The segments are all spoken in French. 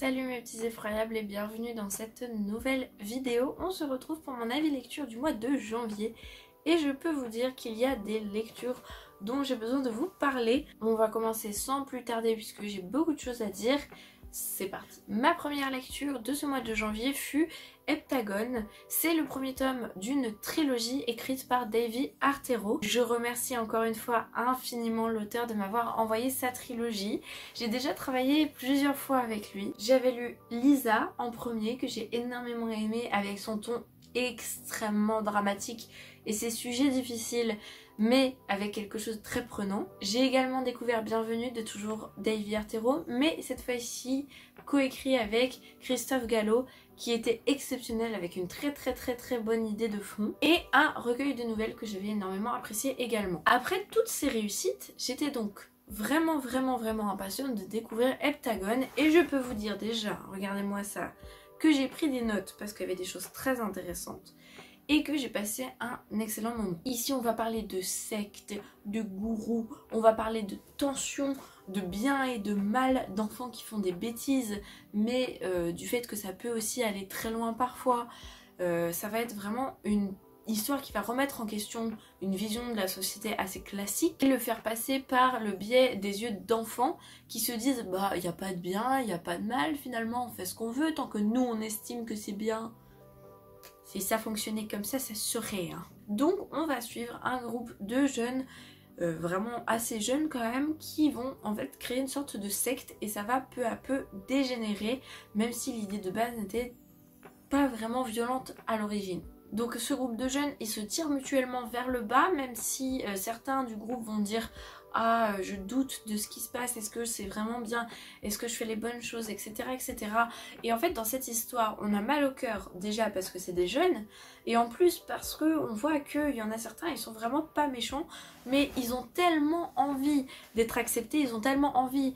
Salut mes petits effroyables et bienvenue dans cette nouvelle vidéo. On se retrouve pour mon avis lecture du mois de janvier et je peux vous dire qu'il y a des lectures dont j'ai besoin de vous parler. On va commencer sans plus tarder puisque j'ai beaucoup de choses à dire. C'est parti. Ma première lecture de ce mois de janvier fut Heptagone. C'est le premier tome d'une trilogie écrite par Davey Artero. Je remercie encore une fois infiniment l'auteur de m'avoir envoyé sa trilogie. J'ai déjà travaillé plusieurs fois avec lui. J'avais lu Lisa en premier que j'ai énormément aimé avec son ton extrêmement dramatique et ses sujets difficiles mais avec quelque chose de très prenant. J'ai également découvert Bienvenue de toujours Davey Artero, mais cette fois-ci coécrit avec Christophe Gallo qui était exceptionnel avec une très bonne idée de fond et un recueil de nouvelles que j'avais énormément apprécié également. Après toutes ces réussites, j'étais donc vraiment impatiente de découvrir Heptagone et je peux vous dire déjà, regardez-moi ça, que j'ai pris des notes parce qu'il y avait des choses très intéressantes et que j'ai passé un excellent moment. Ici on va parler de sectes, de gourous, on va parler de tensions, de bien et de mal, d'enfants qui font des bêtises, mais du fait que ça peut aussi aller très loin parfois. Ça va être vraiment une histoire qui va remettre en question une vision de la société assez classique et le faire passer par le biais des yeux d'enfants qui se disent bah il n'y a pas de bien, il n'y a pas de mal finalement, on fait ce qu'on veut tant que nous on estime que c'est bien. Si ça fonctionnait comme ça serait. Donc on va suivre un groupe de jeunes, vraiment assez jeunes quand même, qui vont en fait créer une sorte de secte et ça va peu à peu dégénérer, même si l'idée de base n'était pas vraiment violente à l'origine. Donc ce groupe de jeunes, ils se tirent mutuellement vers le bas, même si certains du groupe vont dire « Ah, je doute de ce qui se passe, est-ce que c'est vraiment bien, est-ce que je fais les bonnes choses, etc. etc. » Et en fait dans cette histoire, on a mal au cœur, déjà parce que c'est des jeunes, et en plus parce qu'on voit qu'il y en a certains, ils sont vraiment pas méchants, mais ils ont tellement envie d'être acceptés, ils ont tellement envie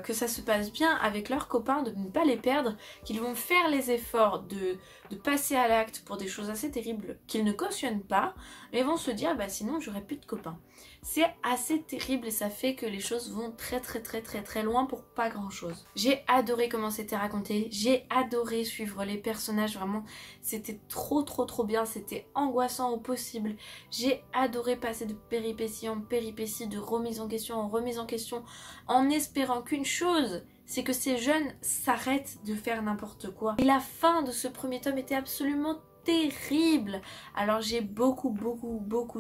que ça se passe bien avec leurs copains, de ne pas les perdre, qu'ils vont faire les efforts de passer à l'acte pour des choses assez terribles qu'ils ne cautionnent pas, mais vont se dire bah sinon j'aurais plus de copains. C'est assez terrible et ça fait que les choses vont très loin pour pas grand chose. J'ai adoré comment c'était raconté, j'ai adoré suivre les personnages, vraiment c'était trop bien, c'était angoissant au possible. J'ai adoré passer de péripétie en péripétie, de remise en question en remise en question, en espérant qu'une chose, c'est que ces jeunes s'arrêtent de faire n'importe quoi. Et la fin de ce premier tome était absolument terrible. Alors j'ai beaucoup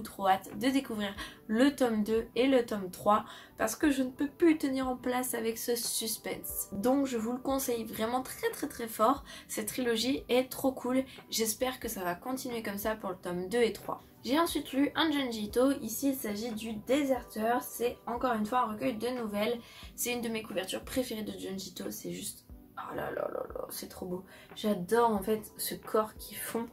trop hâte de découvrir le tome 2 et le tome 3 parce que je ne peux plus tenir en place avec ce suspense. Donc je vous le conseille vraiment très fort. Cette trilogie est trop cool. J'espère que ça va continuer comme ça pour le tome 2 et 3. J'ai ensuite lu un Junji Ito, ici il s'agit du Déserteur, c'est encore une fois un recueil de nouvelles. C'est une de mes couvertures préférées de Junji Ito, c'est juste... oh là là, c'est trop beau. J'adore en fait ce corps qu'ils font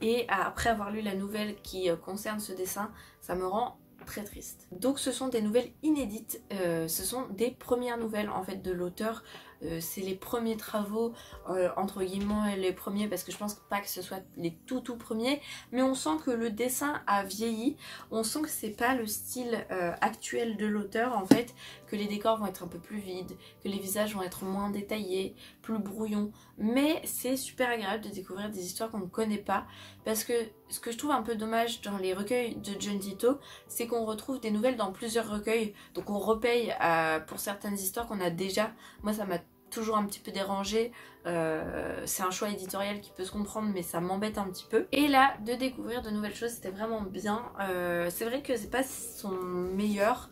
et après avoir lu la nouvelle qui concerne ce dessin, ça me rend très triste. Donc ce sont des nouvelles inédites, ce sont des premières nouvelles en fait de l'auteur. C'est les premiers travaux, entre guillemets les premiers parce que je pense pas que ce soit les tout premiers, mais on sent que le dessin a vieilli, on sent que c'est pas le style actuel de l'auteur en fait, que les décors vont être un peu plus vides, que les visages vont être moins détaillés, plus brouillons, mais c'est super agréable de découvrir des histoires qu'on ne connaît pas parce que ce que je trouve un peu dommage dans les recueils de Junji Ito, c'est qu'on retrouve des nouvelles dans plusieurs recueils, donc on repaye pour certaines histoires qu'on a déjà. Moi ça m'a toujours un petit peu dérangé, c'est un choix éditorial qui peut se comprendre mais ça m'embête un petit peu. Et là de découvrir de nouvelles choses c'était vraiment bien, c'est vrai que c'est pas son meilleur,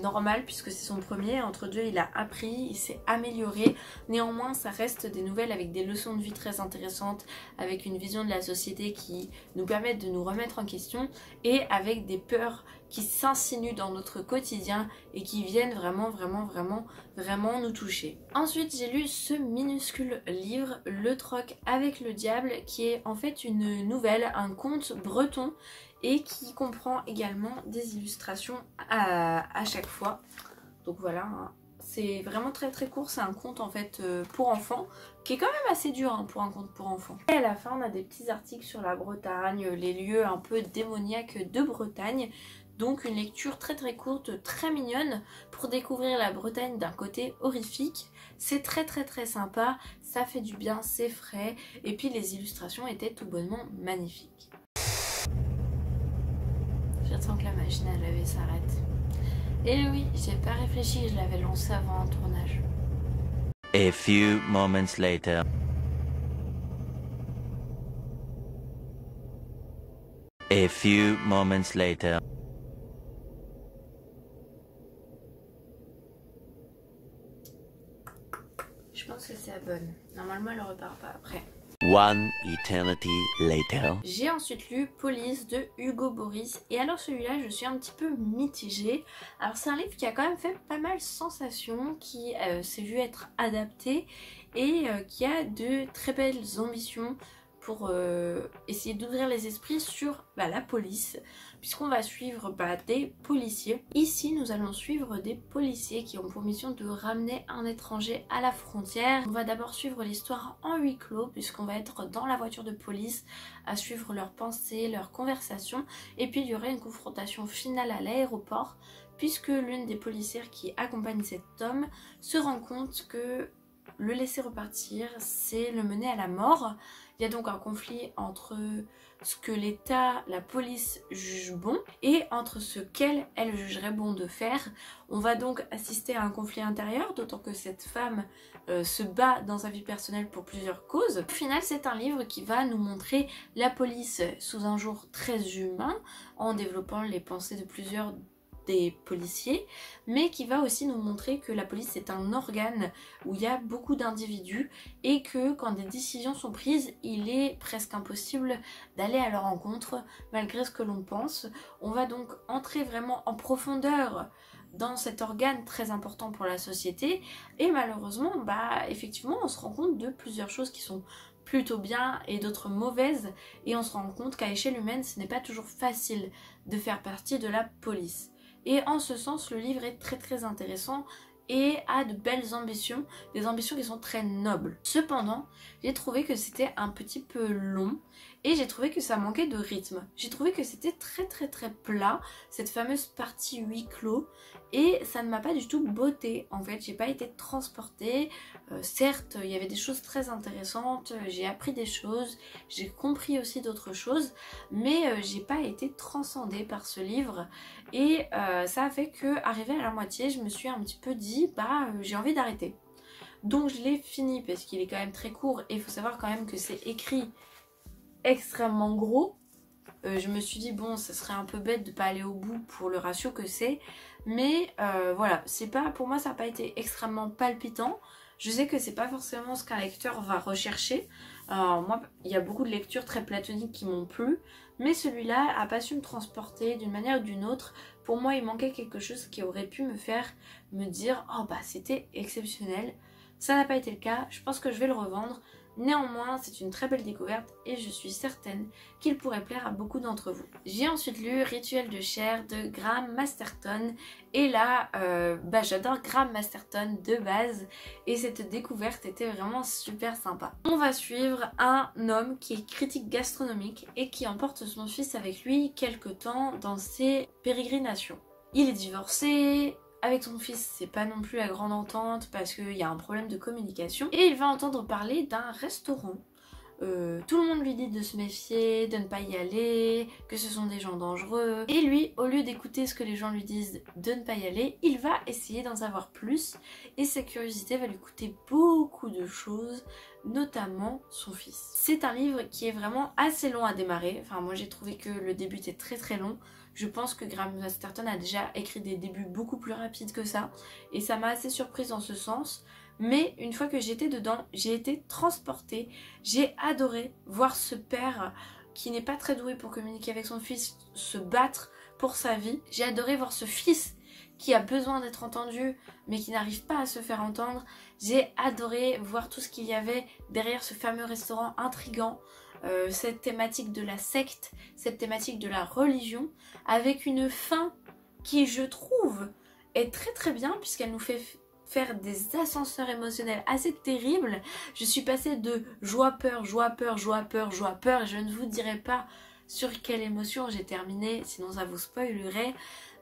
normal puisque c'est son premier, entre deux il a appris, il s'est amélioré, néanmoins ça reste des nouvelles avec des leçons de vie très intéressantes, avec une vision de la société qui nous permettent de nous remettre en question et avec des peurs qui s'insinuent dans notre quotidien et qui viennent vraiment nous toucher. Ensuite j'ai lu ce minuscule livre, Le Troc avec le Diable, qui est en fait une nouvelle, un conte breton et qui comprend également des illustrations à chaque fois. Donc voilà, hein. C'est vraiment très court, c'est un conte en fait pour enfants, qui est quand même assez dur hein, pour un conte pour enfants. Et à la fin on a des petits articles sur la Bretagne, les lieux un peu démoniaques de Bretagne. Donc une lecture très très courte, très mignonne pour découvrir la Bretagne d'un côté horrifique. C'est très très très sympa, ça fait du bien, c'est frais et puis les illustrations étaient tout bonnement magnifiques. J'attends que la machine à laver s'arrête. Et oui, j'ai pas réfléchi, je l'avais lancé avant un tournage. A few moments later. A few moments later. Je pense que c'est la bonne. Normalement, elle repart pas après. One eternity later. J'ai ensuite lu Police de Hugo Boris et alors celui-là je suis un petit peu mitigée. Alors c'est un livre qui a quand même fait pas mal sensation, qui s'est vu être adapté et qui a de très belles ambitions pour essayer d'ouvrir les esprits sur la police, puisqu'on va suivre des policiers. Ici nous allons suivre des policiers qui ont pour mission de ramener un étranger à la frontière. On va d'abord suivre l'histoire en huis clos, puisqu'on va être dans la voiture de police à suivre leurs pensées, leurs conversations, et puis il y aurait une confrontation finale à l'aéroport, puisque l'une des policières qui accompagne cet homme se rend compte que le laisser repartir, c'est le mener à la mort. Il y a donc un conflit entre ce que l'État, la police juge bon et entre ce qu'elle jugerait bon de faire. On va donc assister à un conflit intérieur, d'autant que cette femme se bat dans sa vie personnelle pour plusieurs causes. Au final, c'est un livre qui va nous montrer la police sous un jour très humain, en développant les pensées de plusieurs des policiers, mais qui va aussi nous montrer que la police est un organe où il y a beaucoup d'individus et que quand des décisions sont prises, il est presque impossible d'aller à leur rencontre malgré ce que l'on pense. On va donc entrer vraiment en profondeur dans cet organe très important pour la société et malheureusement, effectivement, on se rend compte de plusieurs choses qui sont plutôt bien et d'autres mauvaises et on se rend compte qu'à échelle humaine, ce n'est pas toujours facile de faire partie de la police. Et en ce sens, le livre est très très intéressant et a de belles ambitions, des ambitions qui sont très nobles. Cependant, j'ai trouvé que c'était un petit peu long et j'ai trouvé que ça manquait de rythme. J'ai trouvé que c'était très très très plat, cette fameuse partie huis clos, et ça ne m'a pas du tout botté. En fait, j'ai pas été transportée. Certes, il y avait des choses très intéressantes, j'ai appris des choses, j'ai compris aussi d'autres choses, mais j'ai pas été transcendée par ce livre et ça a fait que, arrivé à la moitié, je me suis un petit peu dit j'ai envie d'arrêter. Donc je l'ai fini parce qu'il est quand même très court et il faut savoir quand même que c'est écrit extrêmement gros. Je me suis dit bon, ça serait un peu bête de pas aller au bout pour le ratio que c'est, mais voilà, c'est pas, pour moi ça n'a pas été extrêmement palpitant. Je sais que c'est pas forcément ce qu'un lecteur va rechercher. Moi, il y a beaucoup de lectures très platoniques qui m'ont plu, mais celui-là a pas su me transporter d'une manière ou d'une autre. Pour moi, il manquait quelque chose qui aurait pu me faire me dire « Oh c'était exceptionnel ». Ça n'a pas été le cas, je pense que je vais le revendre. Néanmoins, c'est une très belle découverte et je suis certaine qu'il pourrait plaire à beaucoup d'entre vous. J'ai ensuite lu Rituel de chair de Graham Masterton et là, j'adore Graham Masterton de base et cette découverte était vraiment super sympa. On va suivre un homme qui est critique gastronomique et qui emporte son fils avec lui quelque temps dans ses pérégrinations. Il est divorcé. Avec son fils, c'est pas non plus la grande entente parce qu'il y a un problème de communication. Et il va entendre parler d'un restaurant. Tout le monde lui dit de se méfier, de ne pas y aller, que ce sont des gens dangereux. Et lui, au lieu d'écouter ce que les gens lui disent de ne pas y aller, il va essayer d'en savoir plus. Et sa curiosité va lui coûter beaucoup de choses, notamment son fils. C'est un livre qui est vraiment assez long à démarrer. Enfin, moi j'ai trouvé que le début était très très long. Je pense que Graham Masterton a déjà écrit des débuts beaucoup plus rapides que ça. Et ça m'a assez surprise dans ce sens. Mais une fois que j'étais dedans, j'ai été transportée. J'ai adoré voir ce père qui n'est pas très doué pour communiquer avec son fils se battre pour sa vie. J'ai adoré voir ce fils qui a besoin d'être entendu mais qui n'arrive pas à se faire entendre. J'ai adoré voir tout ce qu'il y avait derrière ce fameux restaurant intrigant. Cette thématique de la secte, cette thématique de la religion, avec une fin qui, je trouve, est très très bien puisqu'elle nous fait faire des ascenseurs émotionnels assez terribles. Je suis passée de joie-peur, joie-peur, joie-peur, joie-peur et je ne vous dirai pas sur quelle émotion j'ai terminé, sinon ça vous spoilerait.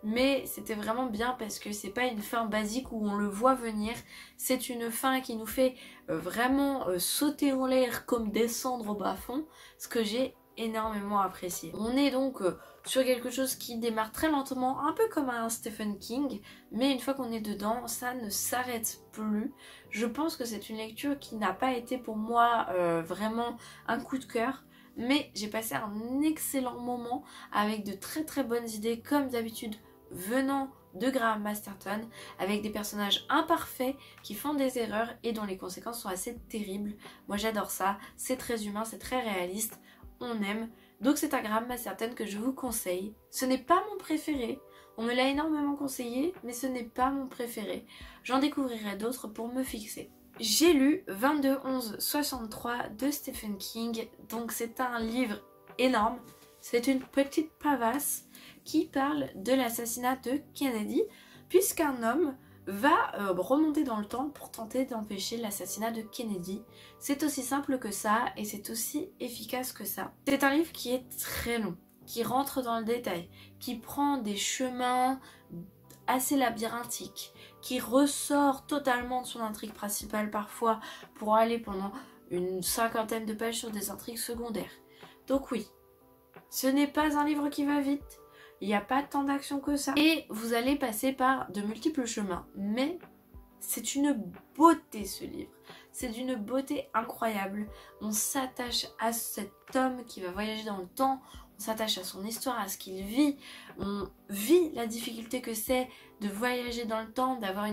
Mais c'était vraiment bien parce que c'est pas une fin basique où on le voit venir. C'est une fin qui nous fait vraiment sauter en l'air comme descendre au bas-fond. Ce que j'ai énormément apprécié. On est donc sur quelque chose qui démarre très lentement, un peu comme un Stephen King, mais une fois qu'on est dedans, ça ne s'arrête plus. Je pense que c'est une lecture qui n'a pas été pour moi vraiment un coup de cœur, mais j'ai passé un excellent moment avec de très très bonnes idées, comme d'habitude venant de Graham Masterton, avec des personnages imparfaits qui font des erreurs et dont les conséquences sont assez terribles. Moi j'adore ça, c'est très humain, c'est très réaliste, on aime. Donc c'est un Graham Masterton que je vous conseille. Ce n'est pas mon préféré, on me l'a énormément conseillé, mais ce n'est pas mon préféré. J'en découvrirai d'autres pour me fixer. J'ai lu 22-11-63 de Stephen King, donc c'est un livre énorme. C'est une petite pavasse qui parle de l'assassinat de Kennedy, puisqu'un homme va remonter dans le temps pour tenter d'empêcher l'assassinat de Kennedy. C'est aussi simple que ça et c'est aussi efficace que ça. C'est un livre qui est très long, qui rentre dans le détail, qui prend des chemins assez labyrinthiques, qui ressort totalement de son intrigue principale parfois pour aller pendant une 50aine de pages sur des intrigues secondaires. Donc oui, ce n'est pas un livre qui va vite. Il n'y a pas tant d'action que ça. Et vous allez passer par de multiples chemins. Mais c'est une beauté ce livre. C'est d'une beauté incroyable. On s'attache à cet homme qui va voyager dans le temps. On s'attache à son histoire, à ce qu'il vit. On vit la difficulté que c'est de voyager dans le temps, d'avoir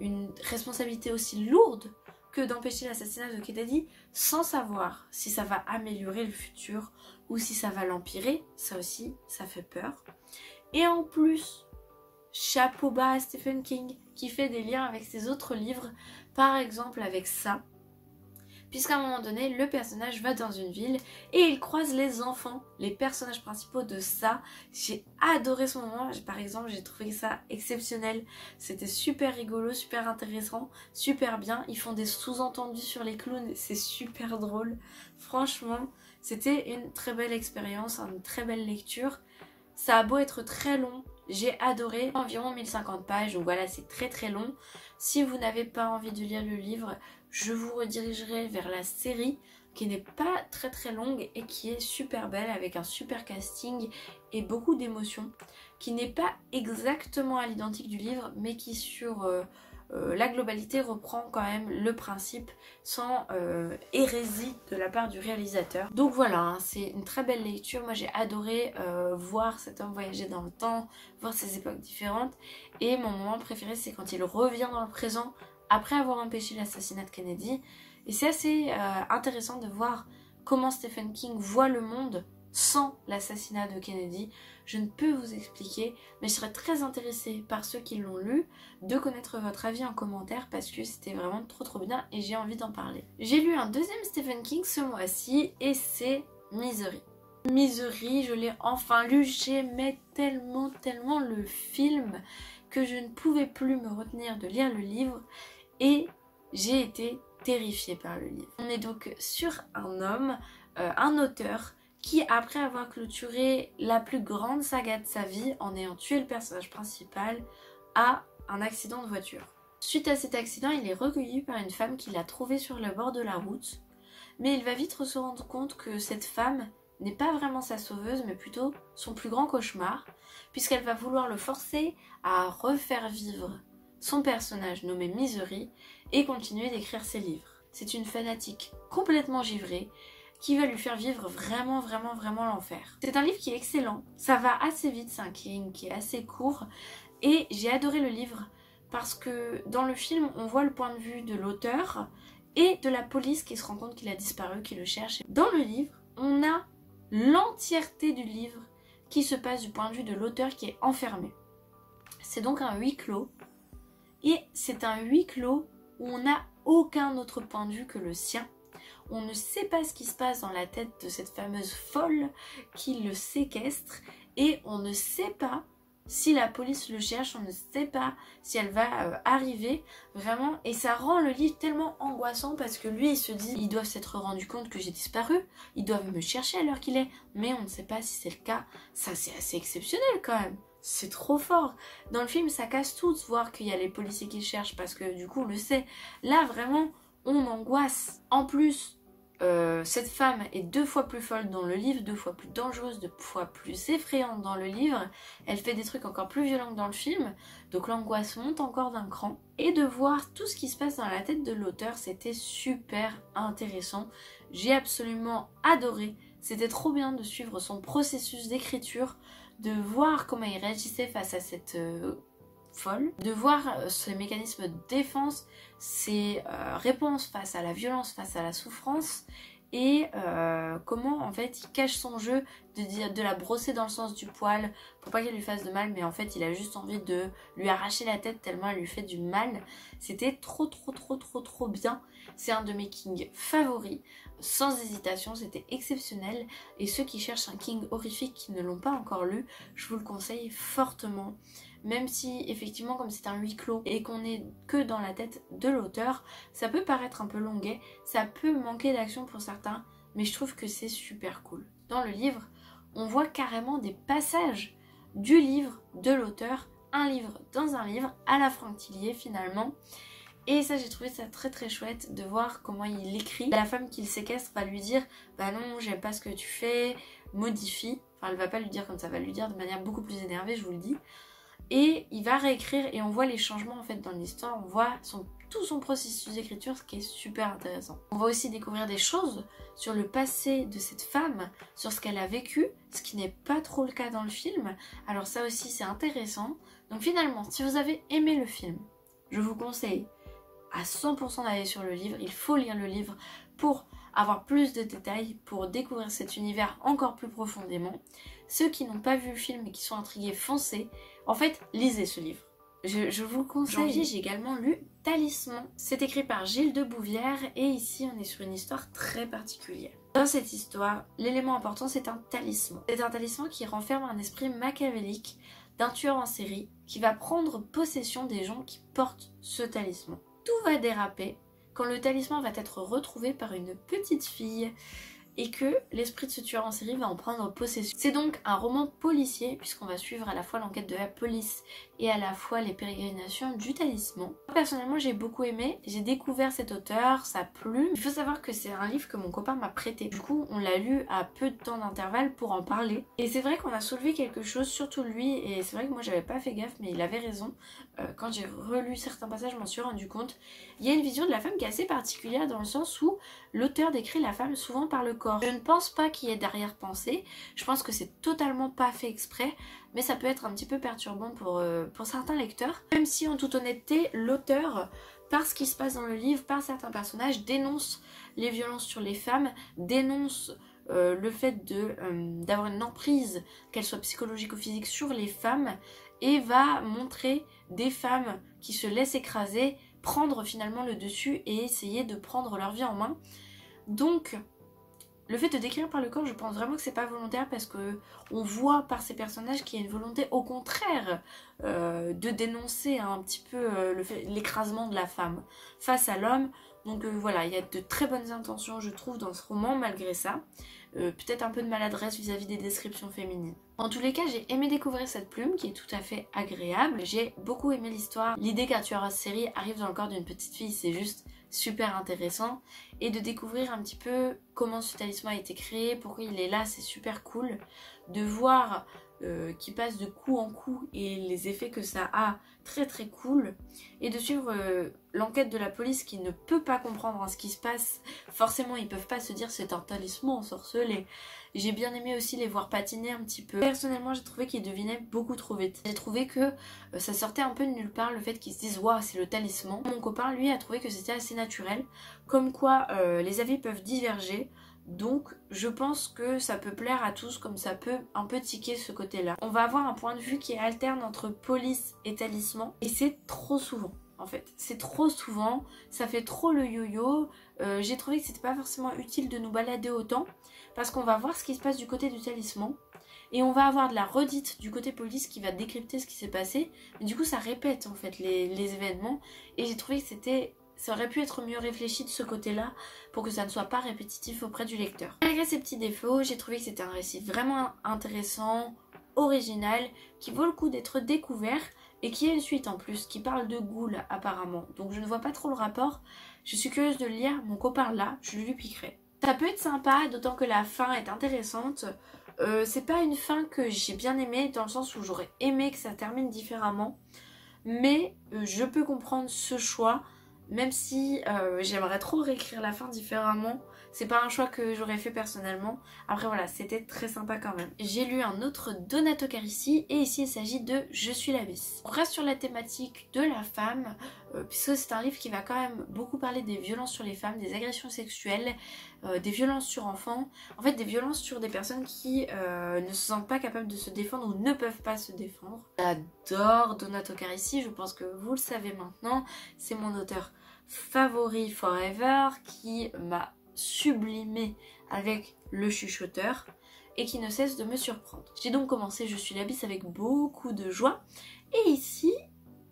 une responsabilité aussi lourde que d'empêcher l'assassinat de Kennedy sans savoir si ça va améliorer le futur ou si ça va l'empirer. Ça aussi, ça fait peur. Et en plus, chapeau bas à Stephen King qui fait des liens avec ses autres livres, par exemple avec ça. Puisqu'à un moment donné, le personnage va dans une ville et il croise les enfants, les personnages principaux de ça. J'ai adoré ce moment, par exemple, j'ai trouvé ça exceptionnel. C'était super rigolo, super intéressant, super bien. Ils font des sous-entendus sur les clowns, c'est super drôle. Franchement, c'était une très belle expérience, une très belle lecture. Ça a beau être très long, j'ai adoré, environ 1050 pages, donc voilà, c'est très très long. Si vous n'avez pas envie de lire le livre, je vous redirigerai vers la série qui n'est pas très très longue et qui est super belle avec un super casting et beaucoup d'émotions, qui n'est pas exactement à l'identique du livre mais qui sur la globalité reprend quand même le principe sans hérésie de la part du réalisateur. Donc voilà, hein, c'est une très belle lecture. Moi j'ai adoré voir cet homme voyager dans le temps, voir ces époques différentes, et mon moment préféré c'est quand il revient dans le présent après avoir empêché l'assassinat de Kennedy. Et c'est assez intéressant de voir comment Stephen King voit le monde sans l'assassinat de Kennedy. Je ne peux vous expliquer, mais je serais très intéressée par ceux qui l'ont lu de connaître votre avis en commentaire parce que c'était vraiment trop bien et j'ai envie d'en parler. J'ai lu un deuxième Stephen King ce mois-ci et c'est Misery. Misery, je l'ai enfin lu, j'aimais tellement le film que je ne pouvais plus me retenir de lire le livre et j'ai été terrifiée par le livre. On est donc sur un homme, un auteur, qui après avoir clôturé la plus grande saga de sa vie en ayant tué le personnage principal, a un accident de voiture. Suite à cet accident, il est recueilli par une femme qui l'a trouvé sur le bord de la route, mais il va vite se rendre compte que cette femme n'est pas vraiment sa sauveuse, mais plutôt son plus grand cauchemar, puisqu'elle va vouloir le forcer à refaire vivre son personnage nommé Misery et continuer d'écrire ses livres. C'est une fanatique complètement givrée qui va lui faire vivre vraiment l'enfer. C'est un livre qui est excellent, ça va assez vite, c'est un King qui est assez court et j'ai adoré le livre parce que dans le film on voit le point de vue de l'auteur et de la police qui se rend compte qu'il a disparu, qui le cherche. Dans le livre, on a l'entièreté du livre qui se passe du point de vue de l'auteur qui est enfermé. C'est donc un huis clos et c'est un huis clos où on n'a aucun autre point de vue que le sien. On ne sait pas ce qui se passe dans la tête de cette fameuse folle qui le séquestre et on ne sait pas Si la police le cherche, on ne sait pas si elle va arriver, vraiment. Et ça rend le livre tellement angoissant parce que lui, il se dit, ils doivent s'être rendus compte que j'ai disparu, ils doivent me chercher à l'heure qu'il est. Mais on ne sait pas si c'est le cas. Ça, c'est assez exceptionnel quand même. C'est trop fort. Dans le film, ça casse tout de voir qu'il y a les policiers qui le cherchent parce que du coup, on le sait. Là, vraiment, on angoisse. En plus, cette femme est 2 fois plus folle dans le livre, 2 fois plus dangereuse, 2 fois plus effrayante dans le livre. Elle fait des trucs encore plus violents que dans le film, donc l'angoisse monte encore d'un cran. Et de voir tout ce qui se passe dans la tête de l'auteur, c'était super intéressant. J'ai absolument adoré. C'était trop bien de suivre son processus d'écriture, de voir comment il réagissait face à cette folle, de voir ses mécanismes de défense, ses réponses face à la violence, face à la souffrance, et comment en fait il cache son jeu, de la brosser dans le sens du poil pour pas qu'elle lui fasse de mal, mais en fait il a juste envie de lui arracher la tête tellement elle lui fait du mal. C'était trop bien. C'est un de mes King favoris, sans hésitation, c'était exceptionnel. Et ceux qui cherchent un King horrifique qui ne l'ont pas encore lu, je vous le conseille fortement. Même si effectivement comme c'est un huis clos et qu'on est que dans la tête de l'auteur, ça peut paraître un peu longuet, ça peut manquer d'action pour certains, mais je trouve que c'est super cool. Dans le livre, on voit carrément des passages du livre de l'auteur, un livre dans un livre, à la Franck Thillier finalement. Et ça, j'ai trouvé ça très chouette de voir comment il écrit. La femme qu'il séquestre va lui dire « Bah non, j'aime pas ce que tu fais, modifie ». Enfin, elle va pas lui dire comme ça, elle va lui dire de manière beaucoup plus énervée, je vous le dis. Et il va réécrire et on voit les changements en fait dans l'histoire, on voit tout son processus d'écriture, ce qui est super intéressant. On va aussi découvrir des choses sur le passé de cette femme, sur ce qu'elle a vécu, ce qui n'est pas trop le cas dans le film. Alors ça aussi c'est intéressant. Donc finalement, si vous avez aimé le film, je vous conseille à 100% d'aller sur le livre. Il faut lire le livre pour avoir plus de détails, pour découvrir cet univers encore plus profondément. Ceux qui n'ont pas vu le film et qui sont intrigués, foncez. En fait, lisez ce livre. Je vous le conseille. Janvier, j'ai également lu Talisman. C'est écrit par Gilles de Bouvière et ici on est sur une histoire très particulière. Dans cette histoire, l'élément important c'est un talisman. C'est un talisman qui renferme un esprit machiavélique d'un tueur en série qui va prendre possession des gens qui portent ce talisman. Tout va déraper quand le talisman va être retrouvé par une petite fille et que l'esprit de ce tueur en série va en prendre possession. C'est donc un roman policier puisqu'on va suivre à la fois l'enquête de la police et à la fois les pérégrinations du talisman. Personnellement j'ai beaucoup aimé, j'ai découvert cet auteur, sa plume. Il faut savoir que c'est un livre que mon copain m'a prêté. Du coup on l'a lu à peu de temps d'intervalle pour en parler. Et c'est vrai qu'on a soulevé quelque chose, surtout lui, et c'est vrai que moi j'avais pas fait gaffe mais il avait raison. Quand j'ai relu certains passages je m'en suis rendu compte. Il y a une vision de la femme qui est assez particulière dans le sens où l'auteur décrit la femme souvent par le corps. Je ne pense pas qu'il y ait d'arrière-pensée, je pense que c'est totalement pas fait exprès, mais ça peut être un petit peu perturbant pour certains lecteurs. Même si en toute honnêteté, l'auteur, par ce qui se passe dans le livre, par certains personnages, dénonce les violences sur les femmes, dénonce le fait d'avoir une emprise, qu'elle soit psychologique ou physique, sur les femmes, et va montrer des femmes qui se laissent écraser, prendre finalement le dessus et essayer de prendre leur vie en main. Donc le fait de décrire par le corps, je pense vraiment que c'est pas volontaire parce que on voit par ces personnages qu'il y a une volonté au contraire de dénoncer un petit peu l'écrasement de la femme face à l'homme. Donc voilà, il y a de très bonnes intentions je trouve dans ce roman malgré ça. Peut-être un peu de maladresse vis-à-vis des descriptions féminines. En tous les cas, j'ai aimé découvrir cette plume qui est tout à fait agréable. J'ai beaucoup aimé l'histoire. L'idée qu'un tueur en série arrive dans le corps d'une petite fille, c'est juste super intéressant. Et de découvrir un petit peu comment ce talisman a été créé, pourquoi il est là, c'est super cool. De voir qui passe de coup en coup et les effets que ça a, très cool. Et de suivre l'enquête de la police qui ne peut pas comprendre ce qui se passe. Forcément ils peuvent pas se dire c'est un talisman ensorcelé. J'ai bien aimé aussi les voir patiner un petit peu. Personnellement j'ai trouvé qu'ils devinaient beaucoup trop vite. J'ai trouvé que ça sortait un peu de nulle part le fait qu'ils se disent waouh c'est le talisman. Mon copain lui a trouvé que c'était assez naturel. Comme quoi les avis peuvent diverger. Donc je pense que ça peut plaire à tous comme ça peut un peu tiquer ce côté là. On va avoir un point de vue qui alterne entre police et talisman et c'est trop souvent en fait. C'est trop souvent, ça fait trop le yo-yo. J'ai trouvé que c'était pas forcément utile de nous balader autant parce qu'on va voir ce qui se passe du côté du talisman et on va avoir de la redite du côté police qui va décrypter ce qui s'est passé, mais du coup ça répète en fait les événements, et j'ai trouvé que ça aurait pu être mieux réfléchi de ce côté-là pour que ça ne soit pas répétitif auprès du lecteur. Malgré ces petits défauts, j'ai trouvé que c'était un récit vraiment intéressant, original, qui vaut le coup d'être découvert et qui a une suite en plus, qui parle de ghouls apparemment. Donc je ne vois pas trop le rapport, je suis curieuse de le lire, mon copain là, je lui piquerai. Ça peut être sympa, d'autant que la fin est intéressante. C'est pas une fin que j'ai bien aimée, dans le sens où j'aurais aimé que ça termine différemment. Mais je peux comprendre ce choix, même si j'aimerais trop réécrire la fin différemment. C'est pas un choix que j'aurais fait personnellement. Après voilà, c'était très sympa quand même. J'ai lu un autre Donato Carrisi et ici il s'agit de Je suis l'abysse. On reste sur la thématique de la femme, puisque c'est un livre qui va quand même beaucoup parler des violences sur les femmes, des agressions sexuelles, des violences sur enfants, en fait des violences sur des personnes qui ne se sentent pas capables de se défendre ou ne peuvent pas se défendre. J'adore Donato Carrisi, je pense que vous le savez maintenant, c'est mon auteur favori forever qui m'a sublimé avec Le Chuchoteur et qui ne cesse de me surprendre. J'ai donc commencé Je suis l'abysse avec beaucoup de joie, et ici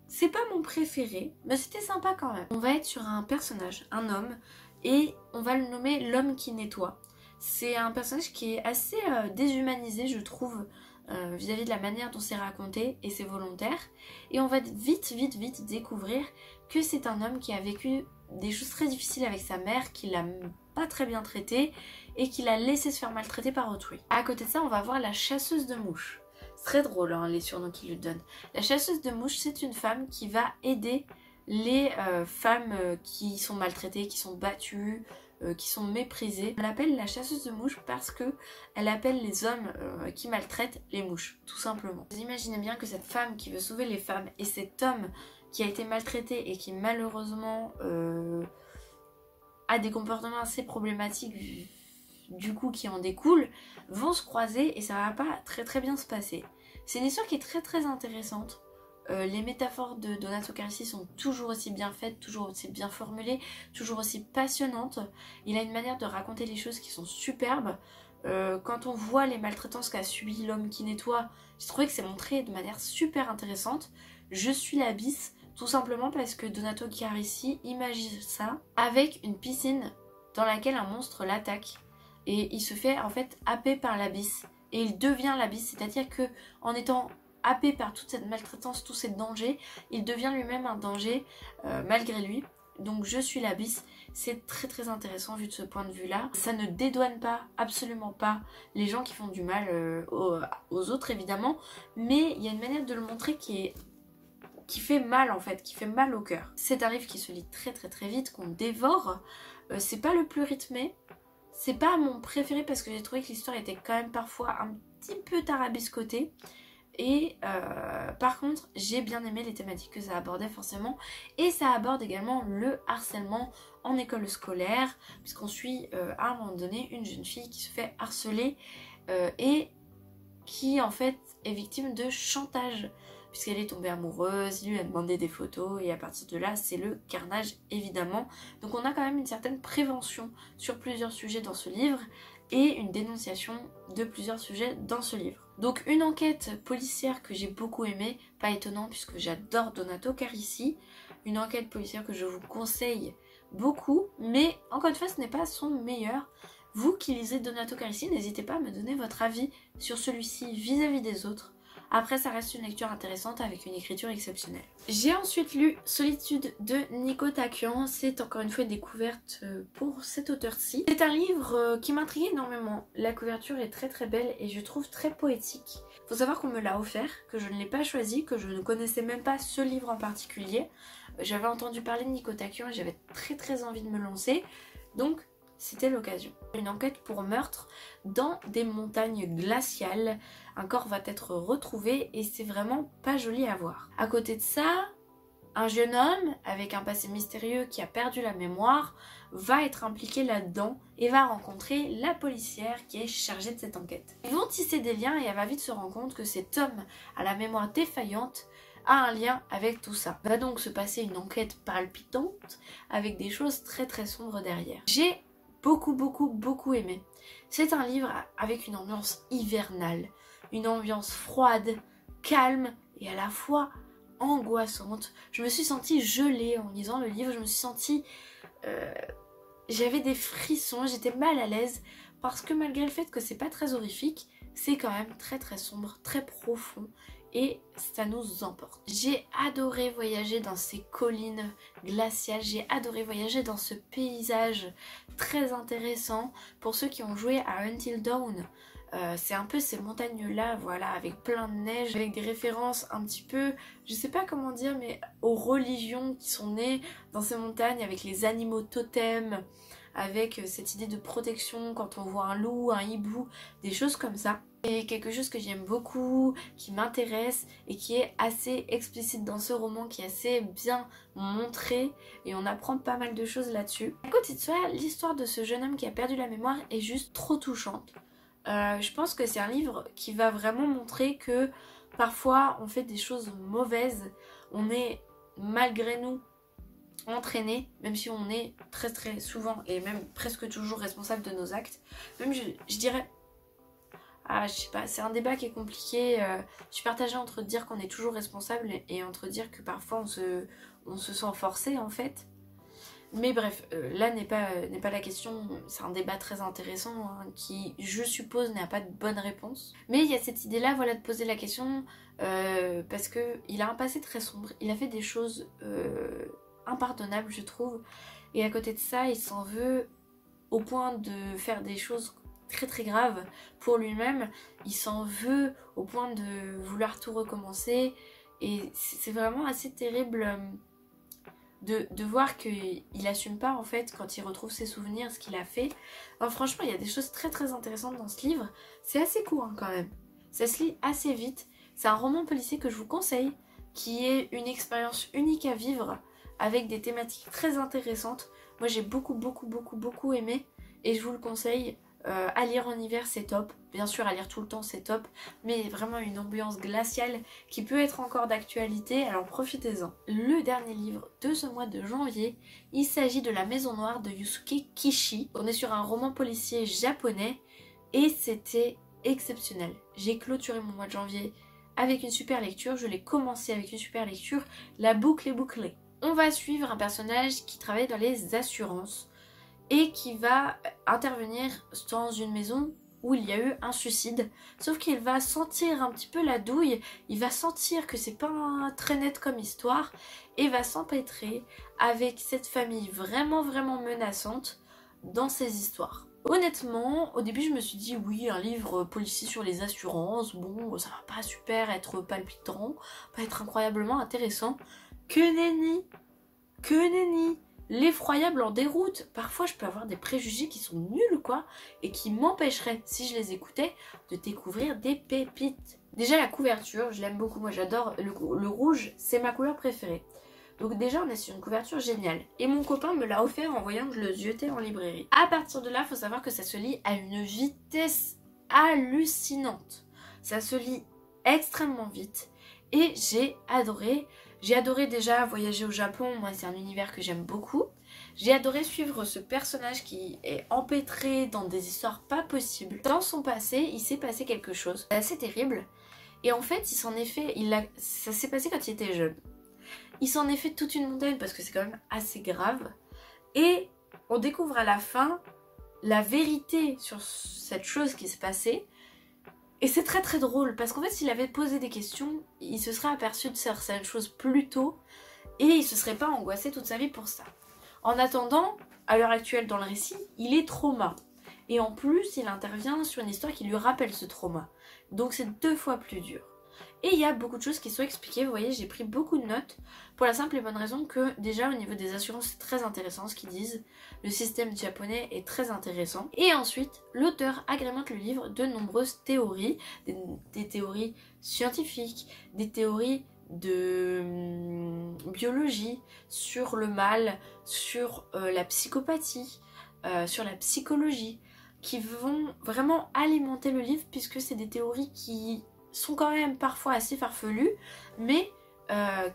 c'est pas mon préféré mais c'était sympa quand même. On va être sur un personnage, un homme, et on va le nommer l'homme qui nettoie. C'est un personnage qui est assez déshumanisé je trouve vis-à-vis de la manière dont c'est raconté, et c'est volontaire, et on va vite découvrir que c'est un homme qui a vécu des choses très difficiles avec sa mère, qui l'a pas très bien traité et qui l'a laissé se faire maltraiter par autrui. À côté de ça, on va voir la chasseuse de mouches. C'est très drôle hein, les surnoms qu'il lui donne. La chasseuse de mouches, c'est une femme qui va aider les femmes qui sont maltraitées, qui sont battues, qui sont méprisées. On l'appelle la chasseuse de mouches parce que elle appelle les hommes qui maltraitent les mouches, tout simplement. Vous imaginez bien que cette femme qui veut sauver les femmes et cet homme qui a été maltraité et qui malheureusement a des comportements assez problématiques du coup qui en découlent, vont se croiser et ça va pas très bien se passer. C'est une histoire qui est très intéressante. Les métaphores de Donato Carrisi sont toujours aussi bien faites, toujours aussi bien formulées, toujours aussi passionnantes. Il a une manière de raconter les choses qui sont superbes. Quand on voit les maltraitances qu'a subi l'homme qui nettoie, j'ai trouvé que c'est montré de manière super intéressante. Je suis l'abysse, tout simplement parce que Donato Carrisi imagine ça avec une piscine dans laquelle un monstre l'attaque. Et il se fait en fait happer par l'abysse. Et il devient l'abysse, c'est-à-dire que en étant happé par toute cette maltraitance, tous ces dangers, il devient lui-même un danger malgré lui. Donc je suis l'abysse, c'est très intéressant vu de ce point de vue-là. Ça ne dédouane pas, absolument pas, les gens qui font du mal aux autres évidemment, mais il y a une manière de le montrer qui fait mal en fait, qui fait mal au cœur. C'est un livre qui se lit très vite, qu'on dévore. C'est pas le plus rythmé, c'est pas mon préféré parce que j'ai trouvé que l'histoire était quand même parfois un petit peu tarabiscotée. Et par contre j'ai bien aimé les thématiques que ça abordait forcément, et ça aborde également le harcèlement en école scolaire, puisqu'on suit à un moment donné une jeune fille qui se fait harceler et qui en fait est victime de chantage, puisqu'elle est tombée amoureuse, il lui a demandé des photos et à partir de là c'est le carnage évidemment. Donc on a quand même une certaine prévention sur plusieurs sujets dans ce livre et une dénonciation de plusieurs sujets dans ce livre. Donc une enquête policière que j'ai beaucoup aimée, pas étonnant puisque j'adore Donato Carrisi, une enquête policière que je vous conseille beaucoup, mais encore une fois ce n'est pas son meilleur. Vous qui lisez Donato Carrisi, n'hésitez pas à me donner votre avis sur celui-ci vis-à-vis des autres. Après ça reste une lecture intéressante avec une écriture exceptionnelle. J'ai ensuite lu Solitude de Nico Takian, c'est encore une fois une découverte pour cet auteur-ci. C'est un livre qui m'intrigue énormément, la couverture est très belle et je trouve très poétique. Faut savoir qu'on me l'a offert, que je ne l'ai pas choisi, que je ne connaissais même pas ce livre en particulier. J'avais entendu parler de Nico Takian et j'avais très envie de me lancer, donc c'était l'occasion. Une enquête pour meurtre dans des montagnes glaciales. Un corps va être retrouvé et c'est vraiment pas joli à voir. À côté de ça, un jeune homme avec un passé mystérieux qui a perdu la mémoire va être impliqué là-dedans et va rencontrer la policière qui est chargée de cette enquête. Ils vont tisser des liens et elle va vite se rendre compte que cet homme à la mémoire défaillante a un lien avec tout ça. Va donc se passer une enquête palpitante avec des choses très sombres derrière. J'ai beaucoup aimé. C'est un livre avec une ambiance hivernale, une ambiance froide, calme et à la fois angoissante. Je me suis sentie gelée en lisant le livre, je me suis sentie... j'avais des frissons, j'étais mal à l'aise parce que malgré le fait que c'est pas très horrifique, c'est quand même très très sombre, très profond et ça nous emporte. J'ai adoré voyager dans ces collines glaciales, j'ai adoré voyager dans ce paysage très intéressant. Pour ceux qui ont joué à Until Dawn, c'est un peu ces montagnes là, voilà, avec plein de neige, avec des références un petit peu, je sais pas comment dire, mais aux religions qui sont nées dans ces montagnes, avec les animaux totems, avec cette idée de protection quand on voit un loup, un hibou, des choses comme ça. Et quelque chose que j'aime beaucoup, qui m'intéresse et qui est assez explicite dans ce roman, qui est assez bien montré et on apprend pas mal de choses là-dessus. À côté de ça, l'histoire de ce jeune homme qui a perdu la mémoire est juste trop touchante. Je pense que c'est un livre qui va vraiment montrer que parfois on fait des choses mauvaises, on est malgré nous entraîné, même si on est très très souvent et même presque toujours responsable de nos actes. Même je dirais, je sais pas, c'est un débat qui est compliqué, je suis partagée entre dire qu'on est toujours responsable et entre dire que parfois on se sent forcé en fait. Mais bref, là n'est pas la question, c'est un débat très intéressant hein, qui, je suppose, n'a pas de bonne réponse. Mais il y a cette idée-là, voilà, de poser la question parce qu'il a un passé très sombre, il a fait des choses impardonnables, je trouve. Et à côté de ça, il s'en veut au point de faire des choses très très graves pour lui-même. Il s'en veut au point de vouloir tout recommencer. Et c'est vraiment assez terrible... De voir qu'il assume pas en fait quand il retrouve ses souvenirs, ce qu'il a fait. Alors franchement il y a des choses très très intéressantes dans ce livre. C'est assez court hein, quand même. Ça se lit assez vite. C'est un roman policier que je vous conseille, qui est une expérience unique à vivre, avec des thématiques très intéressantes. Moi j'ai beaucoup aimé et je vous le conseille. À lire en hiver c'est top, bien sûr à lire tout le temps c'est top, mais vraiment une ambiance glaciale qui peut être encore d'actualité, alors profitez-en. Le dernier livre de ce mois de janvier, il s'agit de La Maison Noire de Yusuke Kishi. On est sur un roman policier japonais et c'était exceptionnel. J'ai clôturé mon mois de janvier avec une super lecture, je l'ai commencé avec une super lecture, la boucle est bouclée. On va suivre un personnage qui travaille dans les assurances et qui va intervenir dans une maison où il y a eu un suicide. Sauf qu'il va sentir un petit peu la douille, il va sentir que c'est pas très net comme histoire et va s'empêtrer avec cette famille vraiment menaçante dans ces histoires. Honnêtement, au début je me suis dit oui, un livre policier sur les assurances, bon ça va pas super être palpitant, pas être incroyablement intéressant. Que nenni, que nenni. L'effroyable en déroute. Parfois je peux avoir des préjugés qui sont nuls quoi et qui m'empêcheraient, si je les écoutais, de découvrir des pépites. Déjà la couverture, je l'aime beaucoup, moi j'adore le rouge, c'est ma couleur préférée. Donc déjà on est sur une couverture géniale. Et mon copain me l'a offert en voyant que je le jetais en librairie. À partir de là, il faut savoir que ça se lit à une vitesse hallucinante. Ça se lit extrêmement vite et j'ai adoré. J'ai adoré déjà voyager au Japon, moi c'est un univers que j'aime beaucoup. J'ai adoré suivre ce personnage qui est empêtré dans des histoires pas possibles. Dans son passé, il s'est passé quelque chose assez terrible. Et en fait, il s'en est fait, ça s'est passé quand il était jeune. Il s'en est fait toute une montagne parce que c'est quand même assez grave. Et on découvre à la fin la vérité sur cette chose qui s'est passée. Et c'est très très drôle parce qu'en fait s'il avait posé des questions, il se serait aperçu de certaines choses plus tôt et il se serait pas angoissé toute sa vie pour ça. En attendant, à l'heure actuelle dans le récit, il est trauma. Et en plus, il intervient sur une histoire qui lui rappelle ce trauma. Donc c'est 2 fois plus dur. Et il y a beaucoup de choses qui sont expliquées, vous voyez, j'ai pris beaucoup de notes pour la simple et bonne raison que déjà au niveau des assurances c'est très intéressant ce qu'ils disent, le système japonais est très intéressant. Et ensuite, l'auteur agrémente le livre de nombreuses théories, des théories scientifiques, des théories de biologie, sur le mal, sur la psychopathie, sur la psychologie, qui vont vraiment alimenter le livre puisque c'est des théories qui sont quand même parfois assez farfelues, mais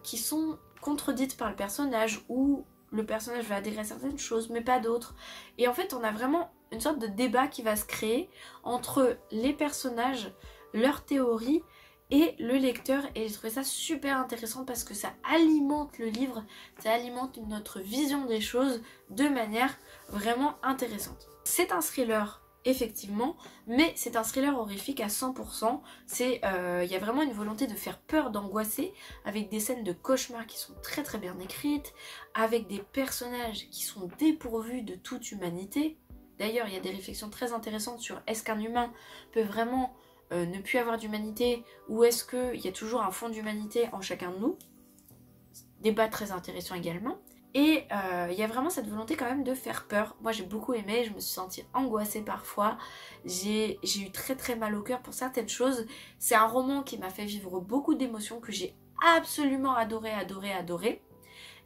qui sont contredites par le personnage, où le personnage va adhérer à certaines choses, mais pas d'autres. Et en fait, on a vraiment une sorte de débat qui va se créer entre les personnages leur théorie et le lecteur, et j'ai trouvé ça super intéressant parce que ça alimente le livre, ça alimente notre vision des choses de manière vraiment intéressante. C'est un thriller effectivement, mais c'est un thriller horrifique à 100%. Y a vraiment une volonté de faire peur, d'angoisser, avec des scènes de cauchemar qui sont très très bien écrites, avec des personnages qui sont dépourvus de toute humanité. D'ailleurs, il y a des réflexions très intéressantes sur est-ce qu'un humain peut vraiment ne plus avoir d'humanité, ou est-ce qu'il y a toujours un fond d'humanité en chacun de nous. Débat très intéressant également. Et il y a vraiment cette volonté quand même de faire peur. Moi j'ai beaucoup aimé, je me suis sentie angoissée parfois. J'ai eu très très mal au cœur pour certaines choses. C'est un roman qui m'a fait vivre beaucoup d'émotions, que j'ai absolument adoré.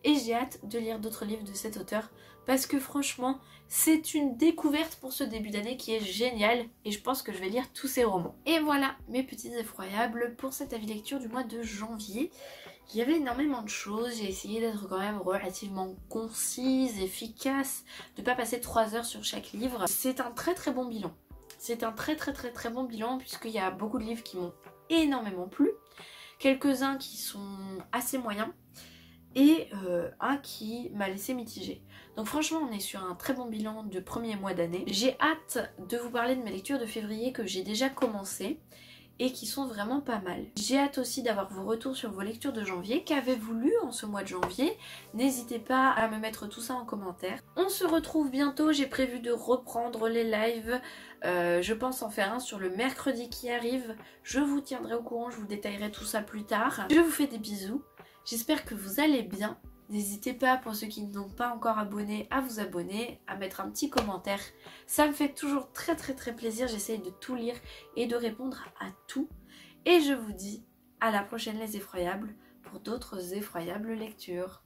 Et j'ai hâte de lire d'autres livres de cet auteur parce que franchement c'est une découverte pour ce début d'année qui est géniale et je pense que je vais lire tous ses romans. Et voilà mes petits effroyables pour cette avis lecture du mois de janvier. Il y avait énormément de choses, j'ai essayé d'être quand même relativement concise, efficace, de ne pas passer 3 heures sur chaque livre. C'est un très très bon bilan. C'est un très bon bilan puisqu'il y a beaucoup de livres qui m'ont énormément plu, quelques-uns qui sont assez moyens et un qui m'a laissé mitigé. Donc franchement on est sur un très bon bilan de premier mois d'année. J'ai hâte de vous parler de mes lectures de février que j'ai déjà commencé et qui sont vraiment pas mal. J'ai hâte aussi d'avoir vos retours sur vos lectures de janvier. Qu'avez-vous lu en ce mois de janvier? N'hésitez pas à me mettre tout ça en commentaire. On se retrouve bientôt, j'ai prévu de reprendre les lives. Je pense en faire un sur le mercredi qui arrive. Je vous tiendrai au courant, je vous détaillerai tout ça plus tard. Je vous fais des bisous, j'espère que vous allez bien. N'hésitez pas, pour ceux qui n'ont pas encore abonné, à vous abonner, à mettre un petit commentaire. Ça me fait toujours très plaisir, j'essaye de tout lire et de répondre à tout. Et je vous dis à la prochaine les effroyables pour d'autres effroyables lectures.